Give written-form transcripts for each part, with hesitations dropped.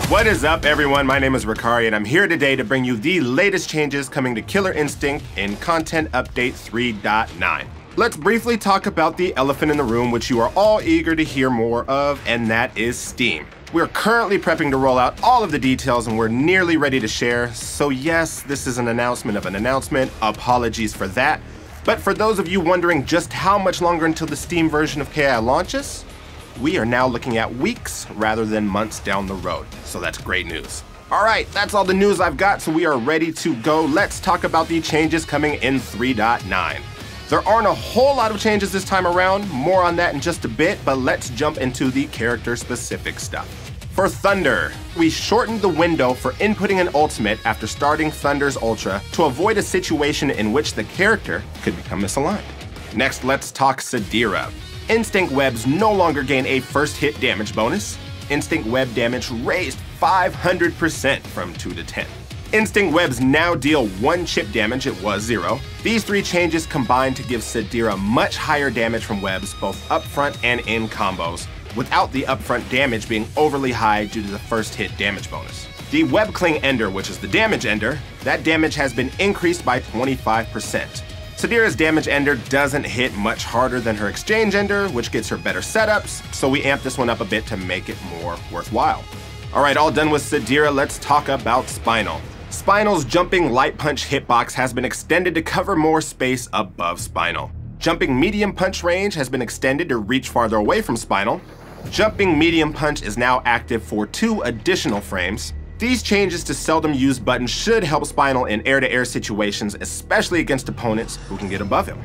What is up, everyone? My name is Ricari, and I'm here today to bring you the latest changes coming to Killer Instinct in Content Update 3.9. Let's briefly talk about the elephant in the room, which you are all eager to hear more of, and that is Steam. We're currently prepping to roll out all of the details, and we're nearly ready to share. So yes, this is an announcement of an announcement. Apologies for that. But for those of you wondering just how much longer until the Steam version of KI launches, we are now looking at weeks rather than months down the road. So that's great news. All right, that's all the news I've got, so we are ready to go. Let's talk about the changes coming in 3.9. There aren't a whole lot of changes this time around, more on that in just a bit, but let's jump into the character-specific stuff. For Thunder, we shortened the window for inputting an ultimate after starting Thunder's Ultra to avoid a situation in which the character could become misaligned. Next, let's talk Samira. Instinct Webs no longer gain a first hit damage bonus. Instinct Web damage raised 500% from 2 to 10. Instinct Webs now deal 1 chip damage, it was 0. These 3 changes combine to give Samira much higher damage from webs both upfront and in combos, without the upfront damage being overly high due to the first hit damage bonus. The Web Cling Ender, which is the damage ender, that damage has been increased by 25%. Samira's damage ender doesn't hit much harder than her exchange ender, which gets her better setups, so we amped this one up a bit to make it more worthwhile. Alright, all done with Samira, let's talk about Spinal. Spinal's jumping light punch hitbox has been extended to cover more space above Spinal. Jumping medium punch range has been extended to reach farther away from Spinal. Jumping medium punch is now active for 2 additional frames. These changes to seldom used buttons should help Spinal in air-to-air situations, especially against opponents who can get above him.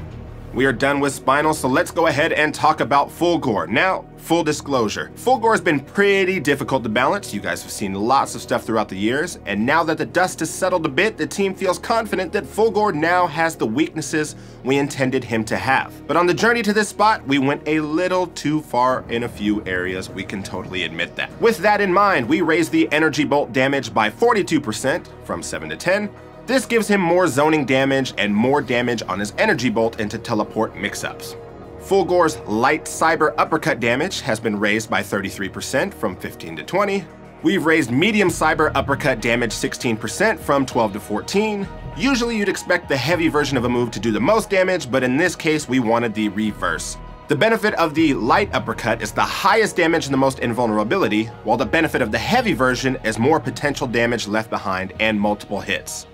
We are done with Spinal, so let's go ahead and talk about Full Gore. Now, full disclosure, Full Gore has been pretty difficult to balance. You guys have seen lots of stuff throughout the years, and now that the dust has settled a bit, the team feels confident that Full Gore now has the weaknesses we intended him to have. But on the journey to this spot, we went a little too far in a few areas, we can totally admit that. With that in mind, we raised the Energy Bolt damage by 42% from 7 to 10. This gives him more zoning damage and more damage on his Energy Bolt into teleport mix-ups. Full Gore's Light Cyber Uppercut damage has been raised by 33% from 15 to 20. We've raised Medium Cyber Uppercut damage 16% from 12 to 14. Usually you'd expect the heavy version of a move to do the most damage, but in this case we wanted the reverse. The benefit of the Light Uppercut is the highest damage and the most invulnerability, while the benefit of the heavy version is more potential damage left behind and multiple hits.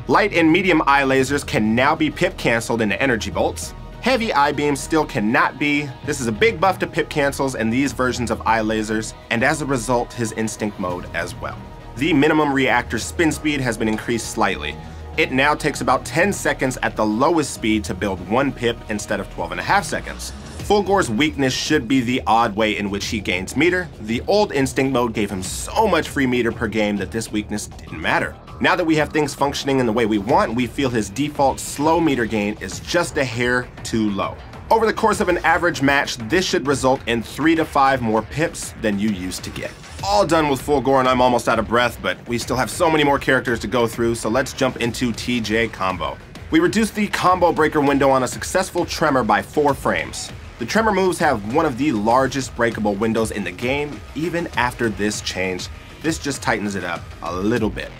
Light and medium eye lasers can now be pip cancelled into energy bolts. Heavy eye beams still cannot be. This is a big buff to pip cancels and these versions of eye lasers, and as a result, his instinct mode as well. The minimum reactor spin speed has been increased slightly. It now takes about 10 seconds at the lowest speed to build 1 pip instead of 12.5 seconds. Full Gore's weakness should be the odd way in which he gains meter. The old instinct mode gave him so much free meter per game that this weakness didn't matter. Now that we have things functioning in the way we want, we feel his default slow meter gain is just a hair too low. Over the course of an average match, this should result in 3 to 5 more pips than you used to get. All done with Full Gore and I'm almost out of breath, but we still have so many more characters to go through, so let's jump into TJ Combo. We reduced the combo breaker window on a successful tremor by 4 frames. The tremor moves have one of the largest breakable windows in the game, even after this change. This just tightens it up a little bit.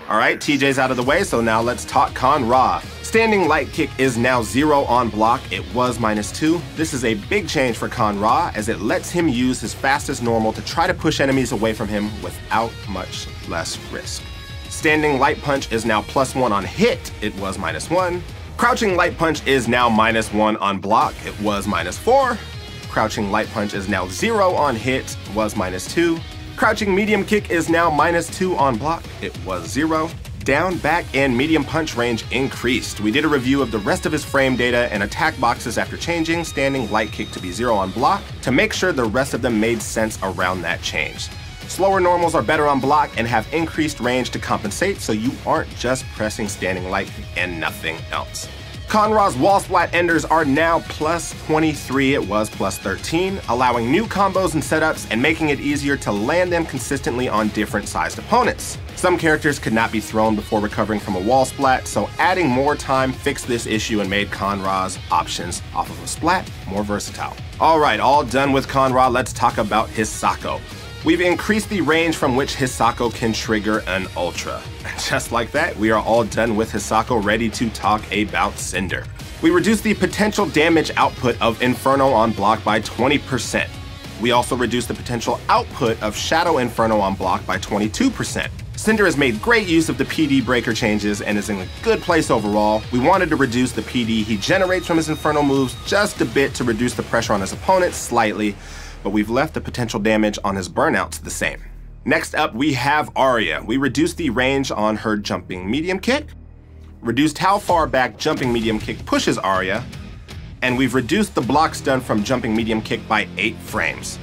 Alright, TJ's out of the way, so now let's talk Con Ra. Standing light kick is now 0 on block, it was -2. This is a big change for Con Ra, as it lets him use his fastest normal to try to push enemies away from him without much less risk. Standing light punch is now +1 on hit, it was -1. Crouching light punch is now -1 on block, it was -4. Crouching light punch is now 0 on hit, was -2. Crouching medium kick is now -2 on block, it was 0. Down, back, and medium punch range increased. We did a review of the rest of his frame data and attack boxes after changing standing light kick to be 0 on block to make sure the rest of them made sense around that change. Slower normals are better on block and have increased range to compensate, so you aren't just pressing standing light kick and nothing else. Con Ra's wall splat enders are now +23, it was +13, allowing new combos and setups and making it easier to land them consistently on different sized opponents. Some characters could not be thrown before recovering from a wall splat, so adding more time fixed this issue and made Con Ra's options off of a splat more versatile. Alright, all done with Con Ra, let's talk about his Sako. We've increased the range from which Hisako can trigger an Ultra. And just like that, we are all done with Hisako, ready to talk about Cinder. We reduced the potential damage output of Inferno on block by 20%. We also reduced the potential output of Shadow Inferno on block by 22%. Cinder has made great use of the PD breaker changes and is in a good place overall. We wanted to reduce the PD he generates from his Inferno moves just a bit to reduce the pressure on his opponent slightly, but we've left the potential damage on his burnouts the same. Next up, we have Aria. We reduced the range on her jumping medium kick, reduced how far back jumping medium kick pushes Aria, and we've reduced the block stun from jumping medium kick by 8 frames.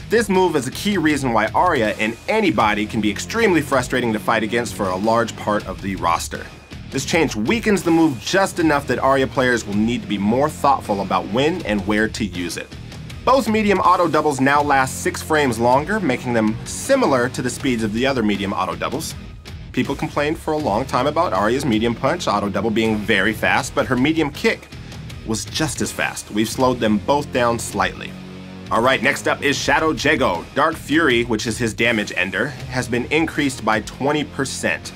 This move is a key reason why Aria and anybody can be extremely frustrating to fight against for a large part of the roster. This change weakens the move just enough that Aria players will need to be more thoughtful about when and where to use it. Both medium auto doubles now last 6 frames longer, making them similar to the speeds of the other medium auto doubles. People complained for a long time about Aria's medium punch auto double being very fast, but her medium kick was just as fast. We've slowed them both down slightly. Alright, next up is Shadow Jago. Dark Fury, which is his damage ender, has been increased by 20%.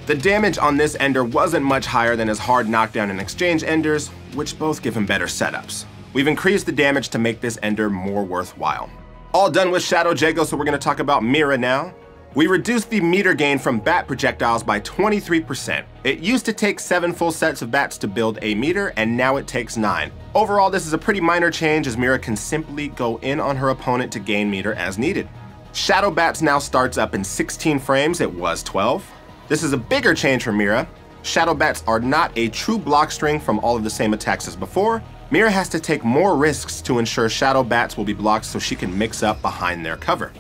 The damage on this ender wasn't much higher than his hard knockdown and exchange enders, which both give him better setups. We've increased the damage to make this ender more worthwhile. All done with Shadow Jago, so we're going to talk about Mira now. We reduced the meter gain from bat projectiles by 23%. It used to take 7 full sets of bats to build a meter, and now it takes 9. Overall, this is a pretty minor change, as Mira can simply go in on her opponent to gain meter as needed. Shadow Bats now starts up in 16 frames, it was 12. This is a bigger change for Mira. Shadow Bats are not a true block string from all of the same attacks as before. Mira has to take more risks to ensure Shadow Bats will be blocked so she can mix up behind their cover.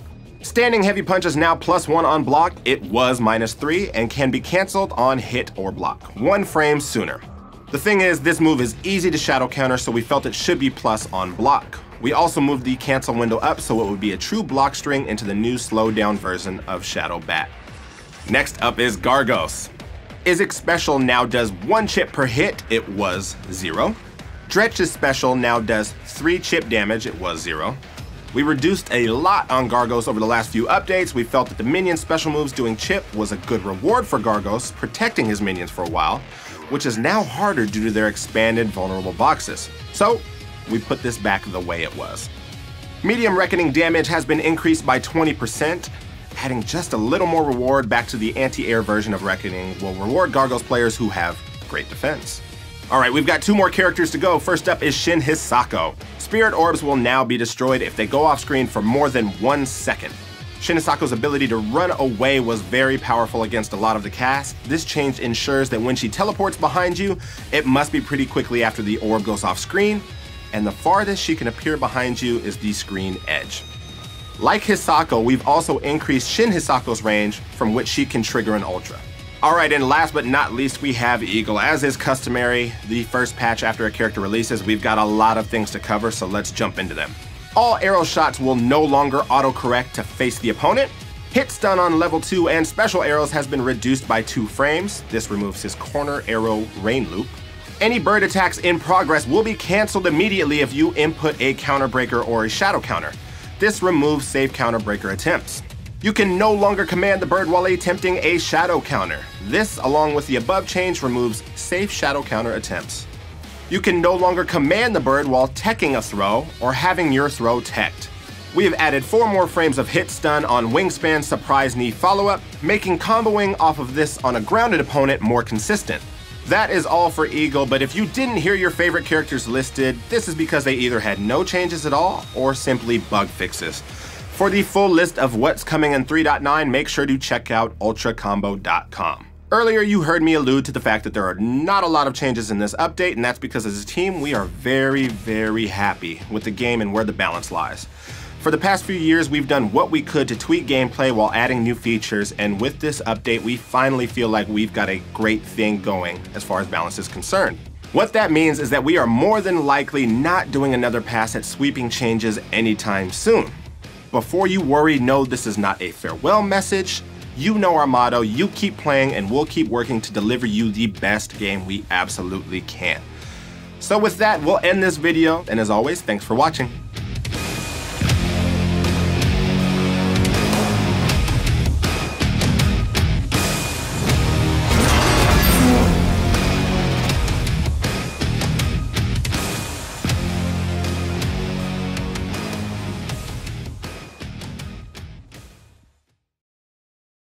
Standing heavy punch is now +1 on block. It was -3 and can be canceled on hit or block, 1 frame sooner. The thing is, this move is easy to shadow counter, so we felt it should be plus on block. We also moved the cancel window up so it would be a true block string into the new slowed down version of Shadow Bat. Next up is Gargas. Izik's special now does 1 chip per hit, it was 0. Dretch's special now does 3 chip damage, it was 0. We reduced a lot on Gargas over the last few updates. We felt that the minion special moves doing chip was a good reward for Gargas, protecting his minions for a while, which is now harder due to their expanded vulnerable boxes. So we put this back the way it was. Medium Reckoning damage has been increased by 20%. Adding just a little more reward back to the anti-air version of Reckoning will reward Gargas players who have great defense. Alright, we've got 2 more characters to go. First up is Shin Hisako. Spirit Orbs will now be destroyed if they go off screen for more than 1 second. Shin Hisako's ability to run away was very powerful against a lot of the cast. This change ensures that when she teleports behind you, it must be pretty quickly after the orb goes off screen, and the farthest she can appear behind you is the screen edge. Like Hisako, we've also increased Shin Hisako's range from which she can trigger an Ultra. Alright, and last but not least, we have Eagle. As is customary, the first patch after a character releases, we've got a lot of things to cover, so let's jump into them. All arrow shots will no longer autocorrect to face the opponent. Hit stun on level 2 and special arrows has been reduced by 2 frames. This removes his corner arrow rain loop. Any bird attacks in progress will be cancelled immediately if you input a counter breaker or a shadow counter. This removes safe counter breaker attempts. You can no longer command the bird while attempting a shadow counter. This, along with the above change, removes safe shadow counter attempts. You can no longer command the bird while teching a throw or having your throw teched. We have added 4 more frames of hit stun on Wingspan Surprise Knee follow-up, making comboing off of this on a grounded opponent more consistent. That is all for Eagle, but if you didn't hear your favorite characters listed, this is because they either had no changes at all or simply bug fixes. For the full list of what's coming in 3.9, make sure to check out ultracombo.com. Earlier you heard me allude to the fact that there are not a lot of changes in this update, and that's because as a team we are very, very happy with the game and where the balance lies. For the past few years we've done what we could to tweak gameplay while adding new features, and with this update we finally feel like we've got a great thing going as far as balance is concerned. What that means is that we are more than likely not doing another pass at sweeping changes anytime soon. Before you worry, know this is not a farewell message. You know our motto, you keep playing and we'll keep working to deliver you the best game we absolutely can. So with that, we'll end this video, and as always, thanks for watching.